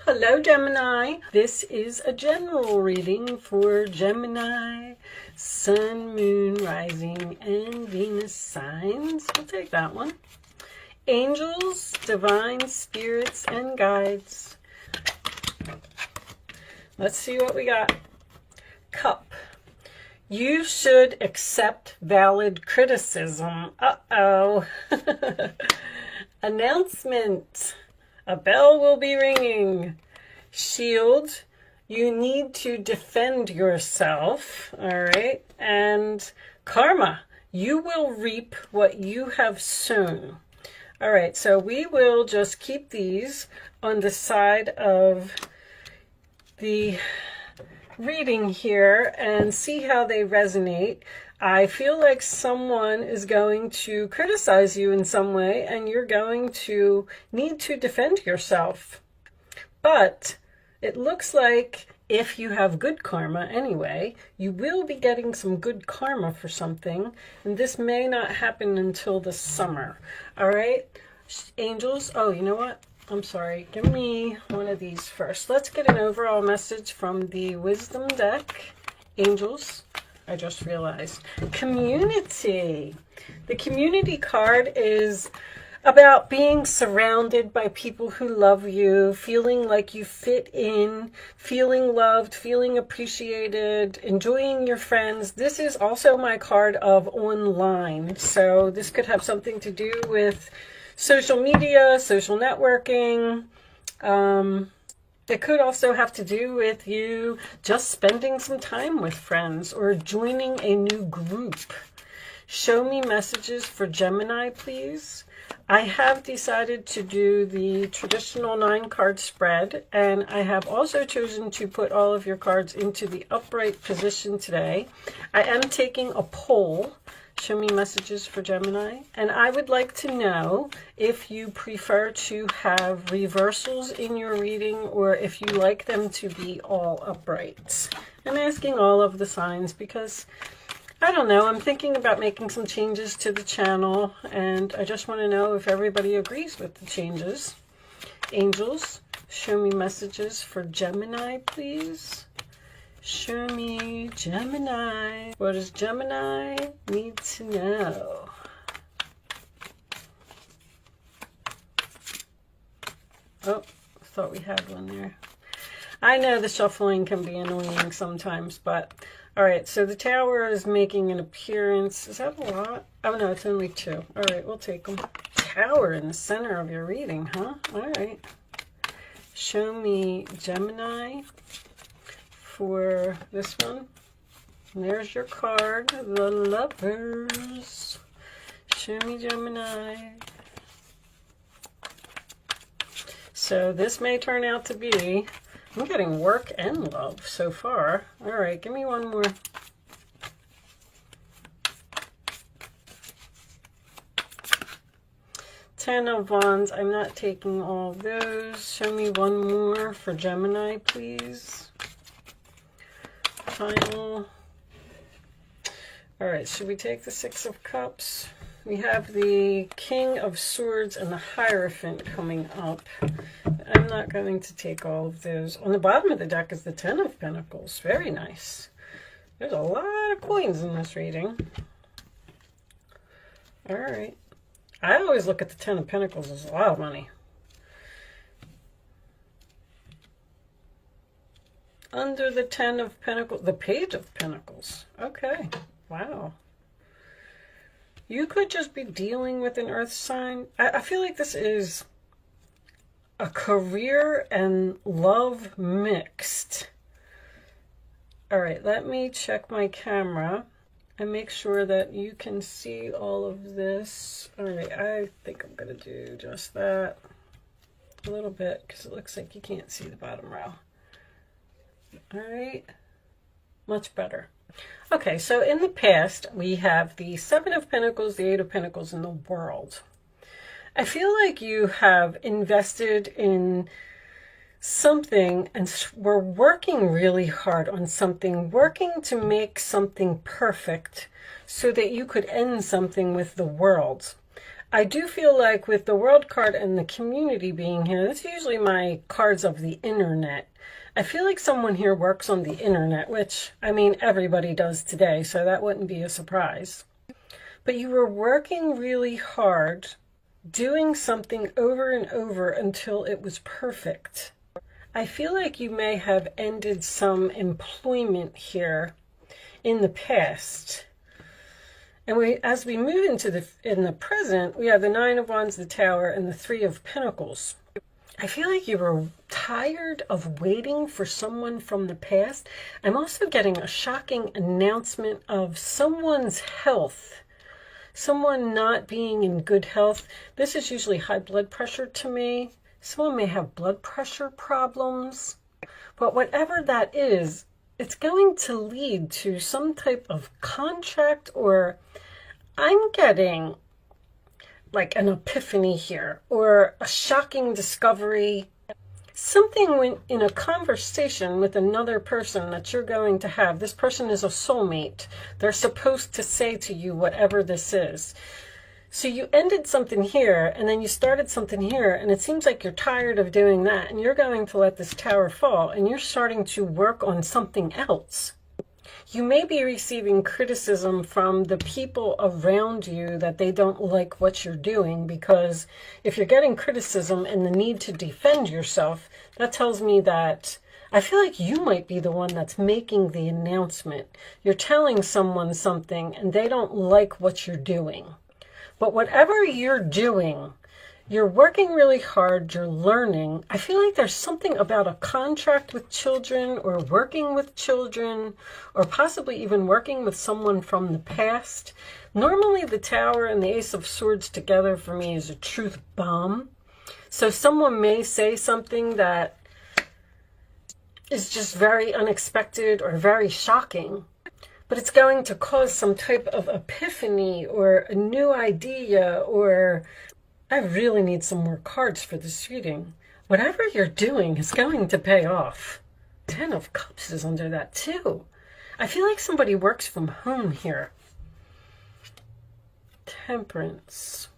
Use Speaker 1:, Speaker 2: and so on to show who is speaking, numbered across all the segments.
Speaker 1: Hello, Gemini. This is a general reading for Gemini, Sun, Moon, Rising, and Venus signs. We'll take that one. Angels, divine spirits, and guides. Let's see what we got. Cup. You should accept valid criticism. Uh-oh. Announcement. A bell will be ringing. Shield. You need to defend yourself. All right. And karma. You will reap what you have sown. All right. So we will just keep these on the side of the reading here and see how they resonate. I feel like someone is going to criticize you in some way and you're going to need to defend yourself. But it looks like if you have good karma anyway, you will be getting some good karma for something, and this may not happen until the summer. All right, angels. Oh, you know what? I'm sorry. Give me one of these first. Let's get an overall message from the wisdom deck. Angels. I just realized. Community. The community card is about being surrounded by people who love you, feeling like you fit in, feeling loved, feeling appreciated, enjoying your friends. This is also my card of online. So this could have something to do with social media, social networking. It could also have to do with you just spending some time with friends or joining a new group. Show me messages for Gemini, please. I have decided to do the traditional 9-card spread, and I have also chosen to put all of your cards into the upright position today. I am taking a poll. Show me messages for Gemini. And I would like to know if you prefer to have reversals in your reading or if you like them to be all upright. I'm asking all of the signs because, I don't know, I'm thinking about making some changes to the channel and I just want to know if everybody agrees with the changes. Angels, show me messages for Gemini, please. Show me Gemini. What does Gemini need to know? Oh, I thought we had one there. I know the shuffling can be annoying sometimes, but all right, so the tower is making an appearance. Is that a lot? Oh no, it's only 2. All right, we'll take them. Tower in the center of your reading, huh? All right. Show me Gemini for this one. And there's your card, the Lovers. Show me Gemini. So this may turn out to be, I'm getting work and love so far. All right, give me one more. Ten of Wands. I'm not taking all of those. Show me one more for Gemini, please. Final. All right, should we take the 6 of Cups? We have the King of Swords and the Hierophant coming up. I'm not going to take all of those. On the bottom of the deck is the 10 of Pentacles. Very nice. There's a lot of coins in this reading. All right. I always look at the 10 of Pentacles as a lot of money. Under the 10 of Pentacles, the Page of Pentacles. Okay, wow. You could just be dealing with an earth sign. I feel like this is a career and love mixed. All right, let me check my camera and make sure that you can see all of this. All right, I think I'm gonna do just that a little bit because it looks like you can't see the bottom row. All right, much better. Okay, so in the past, we have the 7 of Pentacles, the 8 of Pentacles, and the World. I feel like you have invested in something and we're working really hard on something, working to make something perfect so that you could end something with the World. I do feel like with the World card and the community being here, that's usually my cards of the internet. I feel like someone here works on the internet, which, I mean, everybody does today, so that wouldn't be a surprise. But you were working really hard, doing something over and over until it was perfect. I feel like you may have ended some employment here in the past. And as we move into the present, we have the Nine of Wands, the Tower, and the Three of Pentacles. I feel like you were tired of waiting for someone from the past. I'm also getting a shocking announcement of someone's health. Someone not being in good health. This is usually high blood pressure to me. Someone may have blood pressure problems. But whatever that is, it's going to lead to some type of contract, or I'm getting like an epiphany here, or a shocking discovery. Something when in a conversation with another person that you're going to have. This person is a soulmate. They're supposed to say to you whatever this is. So you ended something here, and then you started something here, and it seems like you're tired of doing that, and you're going to let this tower fall, and you're starting to work on something else. You may be receiving criticism from the people around you that they don't like what you're doing, because if you're getting criticism and the need to defend yourself, that tells me that I feel like you might be the one that's making the announcement. You're telling someone something, and they don't like what you're doing. But whatever you're doing, you're working really hard, you're learning. I feel like there's something about a contract with children, or working with children, or possibly even working with someone from the past. Normally the Tower and the Ace of Swords together for me is a truth bomb. So someone may say something that is just very unexpected or very shocking, but it's going to cause some type of epiphany or a new idea, or I really need some more cards for this reading. Whatever you're doing is going to pay off. 10 of Cups is under that too. I feel like somebody works from home here. Temperance.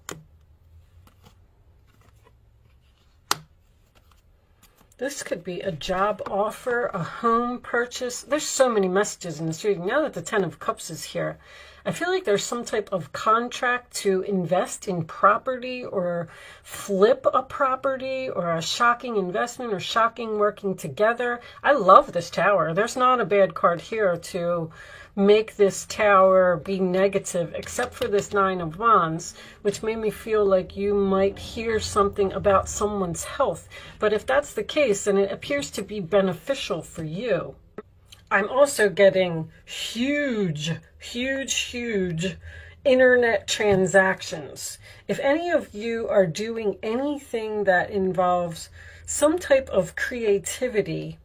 Speaker 1: This could be a job offer, a home purchase. There's so many messages in this reading. Now that the 10 of Cups is here, I feel like there's some type of contract to invest in property, or flip a property, or a shocking investment, or shocking working together. I love this Tower. There's not a bad card here to make this Tower be negative, except for this Nine of Wands, which made me feel like you might hear something about someone's health. But if that's the case, then it appears to be beneficial for you. I'm also getting huge internet transactions. If any of you are doing anything that involves some type of creativity,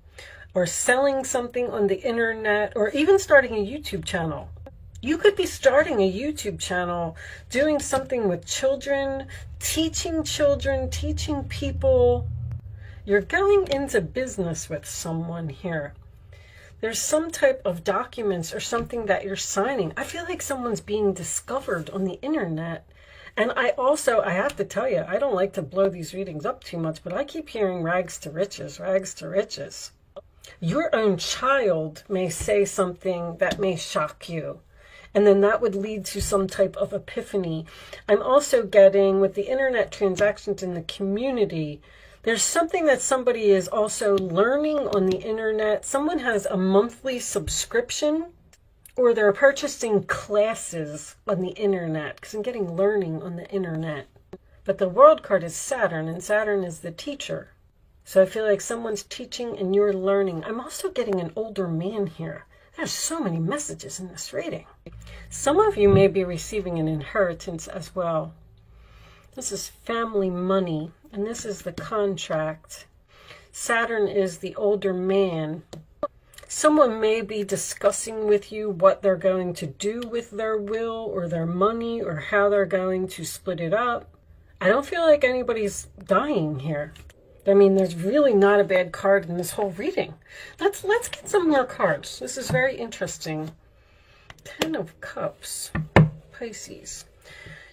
Speaker 1: or selling something on the internet, or even starting a YouTube channel. You could be starting a YouTube channel, doing something with children, teaching people. You're going into business with someone here. There's some type of documents or something that you're signing. I feel like someone's being discovered on the internet. And I have to tell you, I don't like to blow these readings up too much, but I keep hearing rags to riches, rags to riches. Your own child may say something that may shock you, and then that would lead to some type of epiphany. I'm also getting, with the internet transactions in the community, there's something that somebody is also learning on the internet. Someone has a monthly subscription, or they're purchasing classes on the internet, because I'm getting learning on the internet. But the World card is Saturn, and Saturn is the teacher. So I feel like someone's teaching and you're learning. I'm also getting an older man here. There's so many messages in this reading. Some of you may be receiving an inheritance as well. This is family money, and this is the contract. Saturn is the older man. Someone may be discussing with you what they're going to do with their will or their money, or how they're going to split it up. I don't feel like anybody's dying here. I mean, there's really not a bad card in this whole reading. Let's get some more cards. This is very interesting. 10 of Cups, Pisces.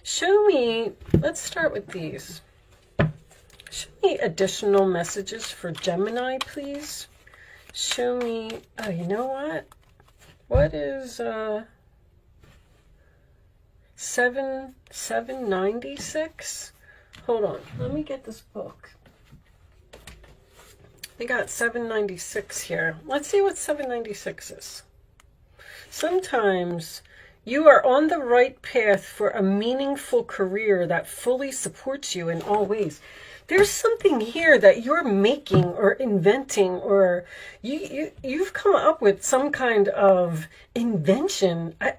Speaker 1: Show me, let's start with these. Show me additional messages for Gemini, please. Show me, oh, you know what? What is 796? Hold on, let me get this book. We got 796 here. Let's see what 796 is. Sometimes you are on the right path for a meaningful career that fully supports you in all ways. There's something here that you're making or inventing, or you've come up with some kind of invention. I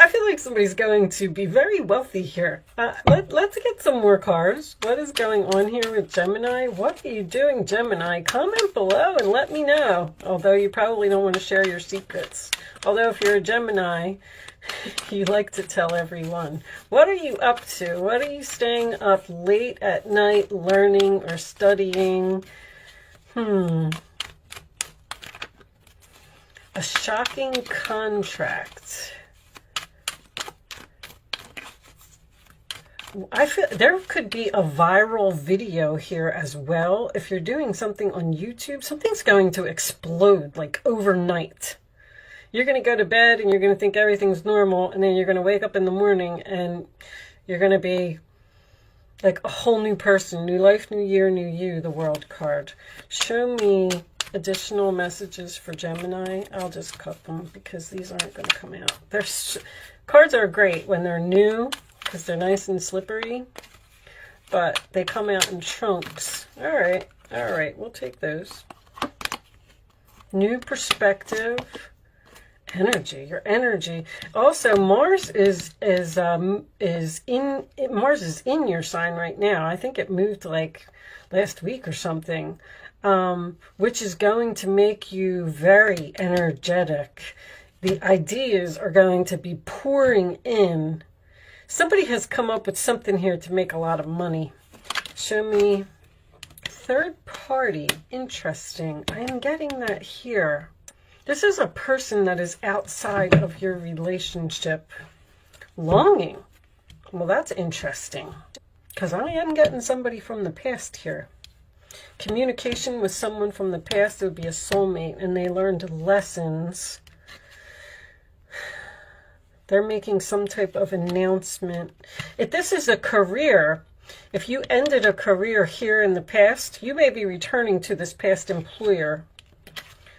Speaker 1: feel like somebody's going to be very wealthy here. Let's get some more cards. What is going on here with Gemini? What are you doing, Gemini? Comment below and let me know. Although you probably don't want to share your secrets. Although if you're a Gemini, you like to tell everyone. What are you up to? What are you staying up late at night learning or studying? A shocking contract. I feel there could be a viral video here as well. If you're doing something on YouTube, something's going to explode like overnight. You're going to go to bed and you're going to think everything's normal, and then you're going to wake up in the morning and you're going to be like a whole new person. New life, new year, new you, the World card. Show me additional messages for Gemini. I'll just cut them because these aren't going to come out. Cards are great when they're new because they're nice and slippery, but they come out in chunks. All right, we'll take those. New perspective. Energy, your energy. Also, Mars is in your sign right now. I think it moved like last week or something, which is going to make you very energetic. The ideas are going to be pouring in. Somebody has come up with something here to make a lot of money. Show me third party. Interesting. I am getting that here. This is a person that is outside of your relationship. Longing. Well, that's interesting. Because I am getting somebody from the past here. Communication with someone from the past. It would be a soulmate. And they learned lessons. They're making some type of announcement. If this is a career, if you ended a career here in the past, you may be returning to this past employer.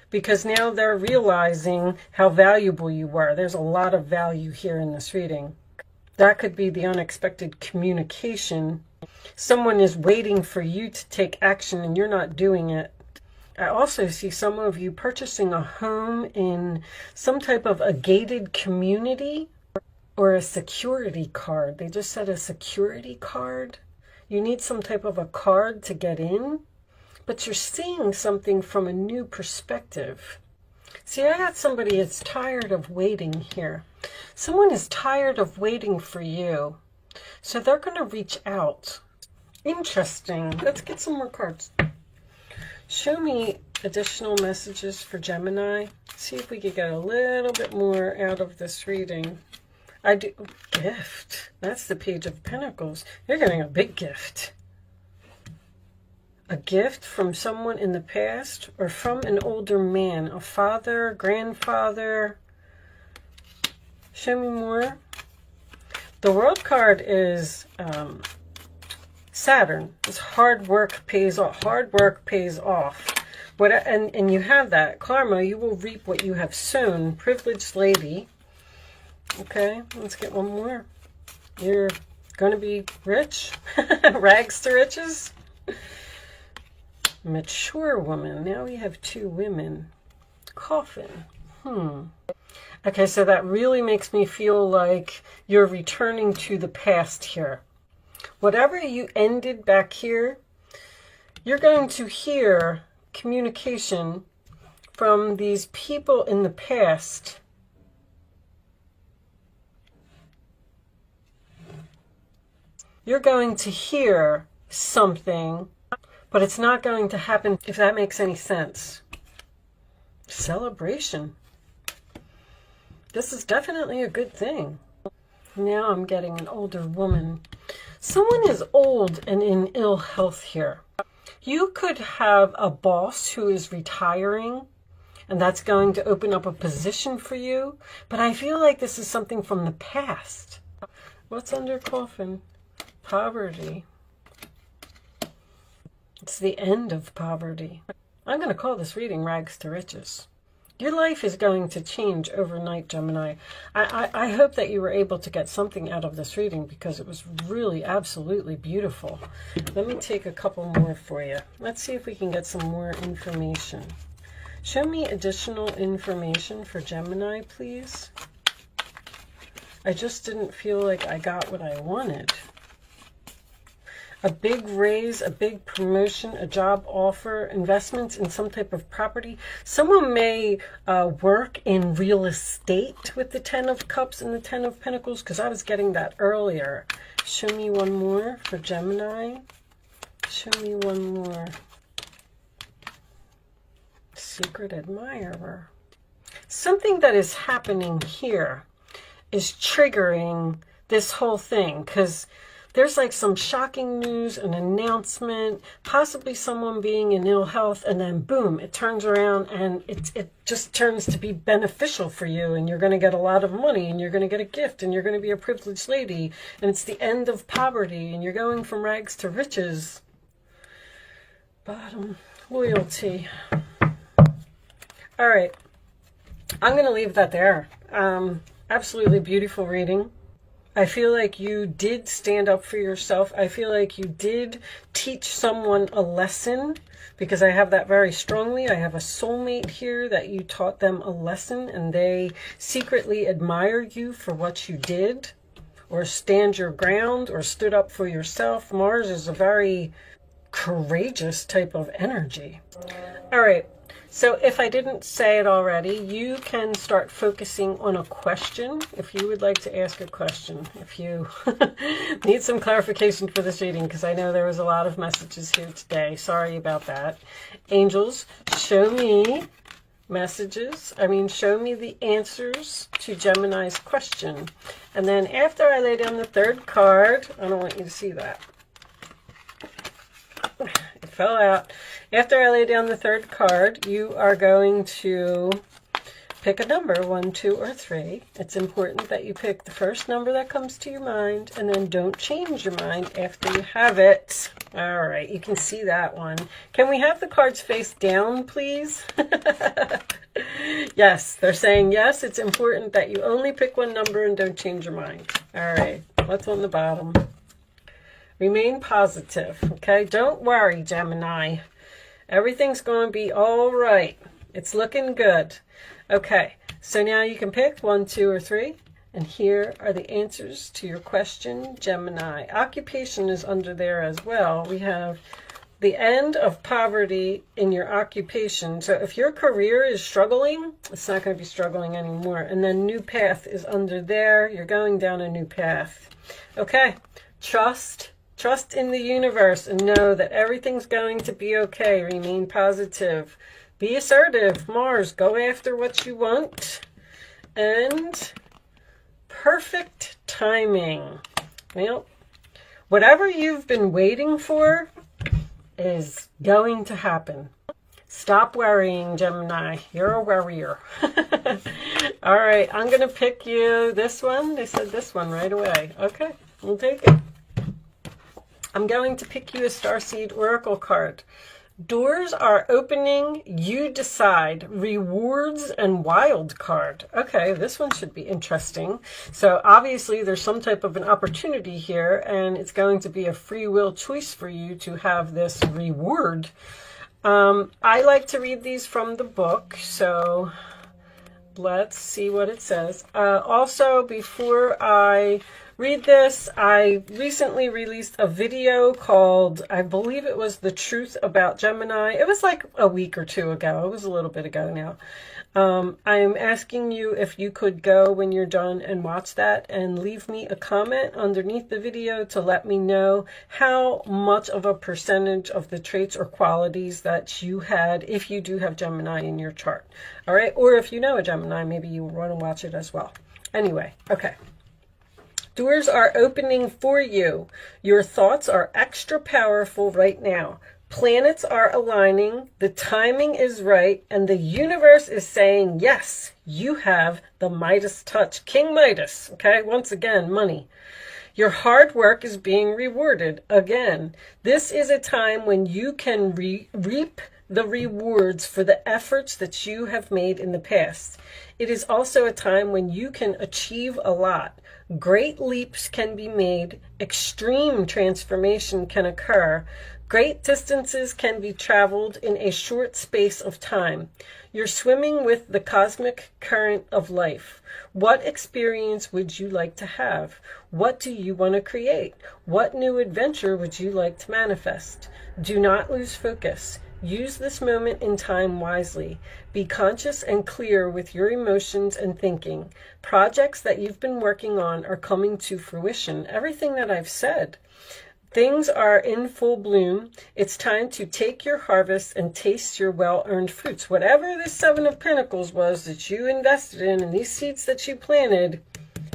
Speaker 1: Because now they're realizing how valuable you were. There's a lot of value here in this reading. That could be the unexpected communication. Someone is waiting for you to take action and you're not doing it. I also see some of you purchasing a home in some type of a gated community or a security card. They just said a security card. You need some type of a card to get in. But you're seeing something from a new perspective. See, I got somebody that's tired of waiting here. Someone is tired of waiting for you. So they're going to reach out. Interesting. Let's get some more cards. Show me additional messages for Gemini. See if we could get a little bit more out of this reading. I do. Gift. That's the Page of Pentacles. You're getting a big gift. A gift from someone in the past or from an older man, a father, grandfather. Show me more. The World card is Saturn. It's hard work pays off. Hard work pays off. And you have that. Karma, you will reap what you have sown. Privileged lady. Okay, let's get one more. You're going to be rich. Rags to riches. Mature woman. Now we have two women. Coffin. Okay, so that really makes me feel like you're returning to the past here. Whatever you ended back here, you're going to hear communication from these people in the past. You're going to hear something, but it's not going to happen, if that makes any sense. Celebration. This is definitely a good thing. Now I'm getting an older woman. Someone is old and in ill health here. You could have a boss who is retiring, and that's going to open up a position for you. But I feel like this is something from the past. What's under coffin? Poverty. It's the end of poverty. I'm going to call this reading Rags to Riches. Your life is going to change overnight, Gemini. I hope that you were able to get something out of this reading because it was really absolutely beautiful. Let me take a couple more for you. Let's see if we can get some more information. Show me additional information for Gemini, please. I just didn't feel like I got what I wanted. A big raise, a big promotion, a job offer, investments in some type of property. Someone may work in real estate with the 10 of Cups and the 10 of Pentacles, because I was getting that earlier. Show me one more for Gemini. Show me one more. Secret admirer. Something that is happening here is triggering this whole thing, because there's like some shocking news, an announcement, possibly someone being in ill health, and then boom, it turns around and it just turns to be beneficial for you, and you're going to get a lot of money, and you're going to get a gift, and you're going to be a privileged lady, and it's the end of poverty, and you're going from rags to riches. Bottom, loyalty. All right, I'm going to leave that there. Absolutely beautiful reading. I feel like you did stand up for yourself. I feel like you did teach someone a lesson, because I have that very strongly. I have a soulmate here that you taught them a lesson, and they secretly admire you for what you did, or stand your ground, or stood up for yourself. Mars is a very courageous type of energy. All right. So if I didn't say it already, you can start focusing on a question. If you would like to ask a question, if you need some clarification for this reading, because I know there was a lot of messages here today. Sorry about that. Angels, show me messages. Show me the answers to Gemini's question. And then after I lay down the third card, I don't want you to see that. It fell out. After I lay down the third card, you are going to pick a number, 1, 2, or 3. It's important that you pick the first number that comes to your mind, and then don't change your mind after you have it. All right, you can see that one. Can we have the cards face down, please? Yes, they're saying yes, it's important that you only pick one number and don't change your mind. All right, what's on the bottom? Remain positive, okay? Don't worry, Gemini. Everything's going to be all right. It's looking good. Okay, so now you can pick 1, 2, or 3. And here are the answers to your question, Gemini. Occupation is under there as well. We have the end of poverty in your occupation. So if your career is struggling, it's not going to be struggling anymore. And then new path is under there. You're going down a new path. Okay, trust in the universe and know that everything's going to be okay. Remain positive. Be assertive. Mars, go after what you want. And perfect timing. Well, whatever you've been waiting for is going to happen. Stop worrying, Gemini. You're a worrier. All right, I'm going to pick you this one. They said this one right away. Okay, we'll take it. I'm going to pick you a Starseed Oracle card. Doors are opening, you decide. Rewards and wild card. Okay, this one should be interesting. So obviously there's some type of an opportunity here, and it's going to be a free will choice for you to have this reward. I like to read these from the book, so let's see what it says. Also, before I read this, I recently released a video called, I believe it was The Truth About Gemini. It was like a week or two ago. It was a little bit ago now. I'm asking you if you could go when you're done and watch that and leave me a comment underneath the video to let me know how much of a percentage of the traits or qualities that you had, if you do have Gemini in your chart. All right. Or if you know a Gemini, maybe you want to watch it as well. Anyway. Okay. Doors are opening for you. Your thoughts are extra powerful right now. Planets are aligning, the timing is right, and the universe is saying, yes, you have the Midas touch. King Midas, okay? Once again, money. Your hard work is being rewarded again. This is a time when you can reap the rewards for the efforts that you have made in the past. It is also a time when you can achieve a lot. Great leaps can be made. Extreme transformation can occur. Great distances can be traveled in a short space of time. You're swimming with the cosmic current of life. What experience would you like to have? What do you want to create? What new adventure would you like to manifest? Do not lose focus. Use this moment in time wisely. Be conscious and clear with your emotions and thinking. Projects that you've been working on are coming to fruition. Everything that I've said. Things are in full bloom. It's time to take your harvest and taste your well-earned fruits. Whatever this Seven of Pentacles was that you invested in and these seeds that you planted,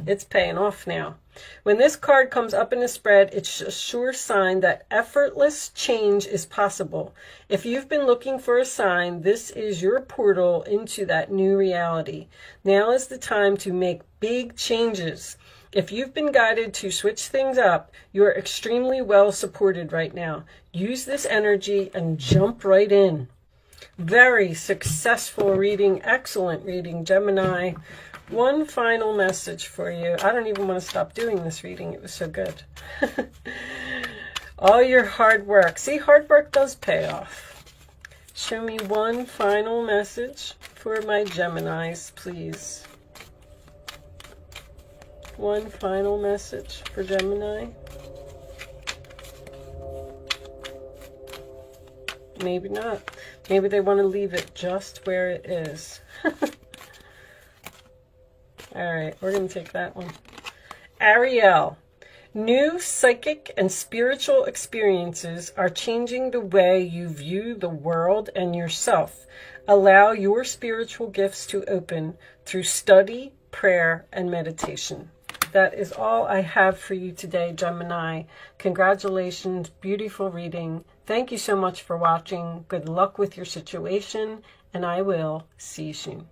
Speaker 1: it's paying off now. When this card comes up in a spread, it's a sure sign that effortless change is possible. If you've been looking for a sign, this is your portal into that new reality. Now is the time to make big changes. If you've been guided to switch things up, you are extremely well supported right now. Use this energy and jump right in. Very successful reading, excellent reading, Gemini. One final message for you. I don't even want to stop doing this reading. It was so good. All your hard work. See, hard work does pay off. Show me one final message for my Geminis, please. One final message for Gemini. Maybe not. Maybe they want to leave it just where it is. All right, we're going to take that one. Ariel, new psychic and spiritual experiences are changing the way you view the world and yourself. Allow your spiritual gifts to open through study, prayer, and meditation. That is all I have for you today, Gemini. Congratulations, beautiful reading. Thank you so much for watching. Good luck with your situation, and I will see you soon.